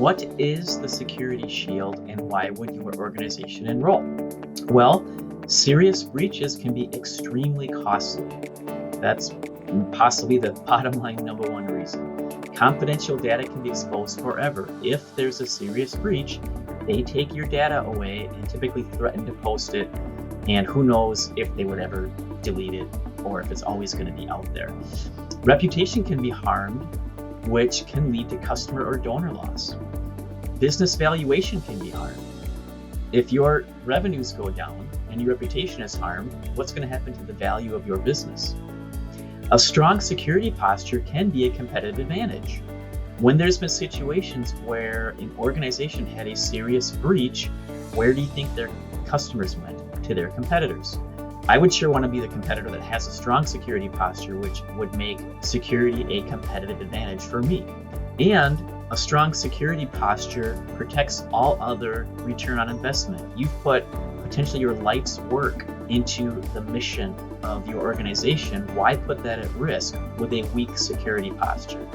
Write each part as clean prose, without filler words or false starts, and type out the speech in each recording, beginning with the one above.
What is the Security Shield and why would your organization enroll? Well, serious breaches can be extremely costly. That's possibly the bottom line number one reason. Confidential data can be exposed forever. If there's a serious breach, they take your data away and typically threaten to post it, and who knows if they would ever delete it or if it's always going to be out there. Reputation can be harmed, which can lead to customer or donor loss. Business valuation can be harmed. If your revenues go down and your reputation is harmed, what's going to happen to the value of your business? A strong security posture can be a competitive advantage. When there's been situations where an organization had a serious breach, where do you think their customers went? To their competitors. I would sure want to be the competitor that has a strong security posture, which would make security a competitive advantage for me. And a strong security posture protects all other return on investment. You've put potentially your life's work into the mission of your organization. Why put that at risk with a weak security posture?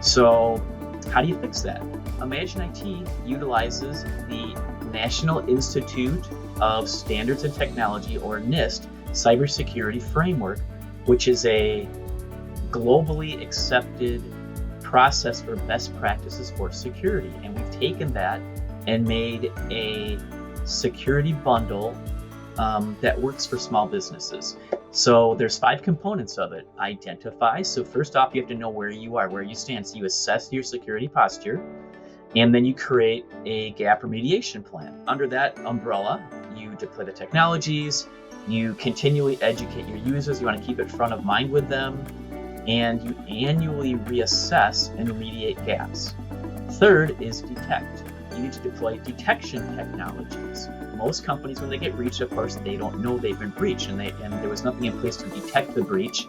So how do you fix that? Imagine IT utilizes the National Institute of Standards and Technology, or NIST, cybersecurity framework, which is a globally accepted process for best practices for security. And we've taken that and made a security bundle that works for small businesses. So there's 5 components of it. Identify. So first off, you have to know where you are, where you stand. So you assess your security posture, and then you create a gap remediation plan. Under that umbrella, you deploy the technologies, you continually educate your users, you want to keep it front of mind with them, and you annually reassess and remediate gaps. Third is detect. You need to deploy detection technologies. Most companies, when they get breached, of course, they don't know they've been breached, and there was nothing in place to detect the breach.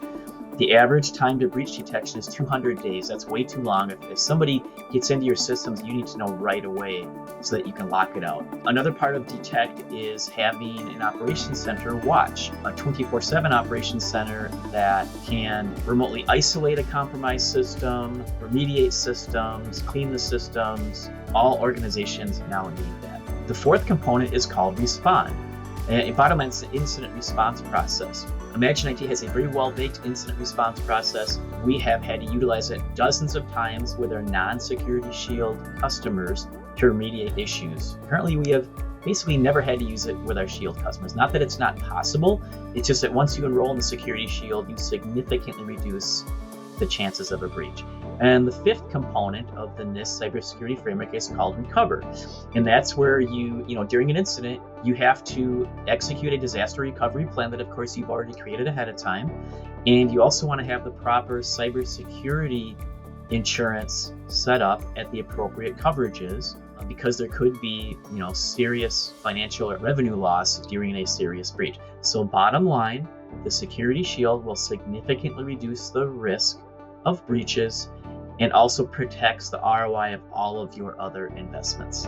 The average time to breach detection is 200 days. That's way too long. If somebody gets into your systems, you need to know right away so that you can lock it out. Another part of detect is having an operations center watch, a 24/7 operations center that can remotely isolate a compromised system, remediate systems, clean the systems. All organizations now need that. The fourth component is called respond. Bottom line is the incident response process. Imagine IT has a very well-baked incident response process. We have had to utilize it dozens of times with our non-Security Shield customers to remediate issues. Currently, we have basically never had to use it with our Shield customers. Not that it's not possible, it's just that once you enroll in the Security Shield, you significantly reduce the chances of a breach. And the fifth component of the NIST cybersecurity framework is called recover. And that's where during an incident, you have to execute a disaster recovery plan that, of course, you've already created ahead of time. And you also want to have the proper cybersecurity insurance set up at the appropriate coverages, because there could be, serious financial or revenue loss during a serious breach. So bottom line, the Security Shield will significantly reduce the risk of breaches and also protects the ROI of all of your other investments.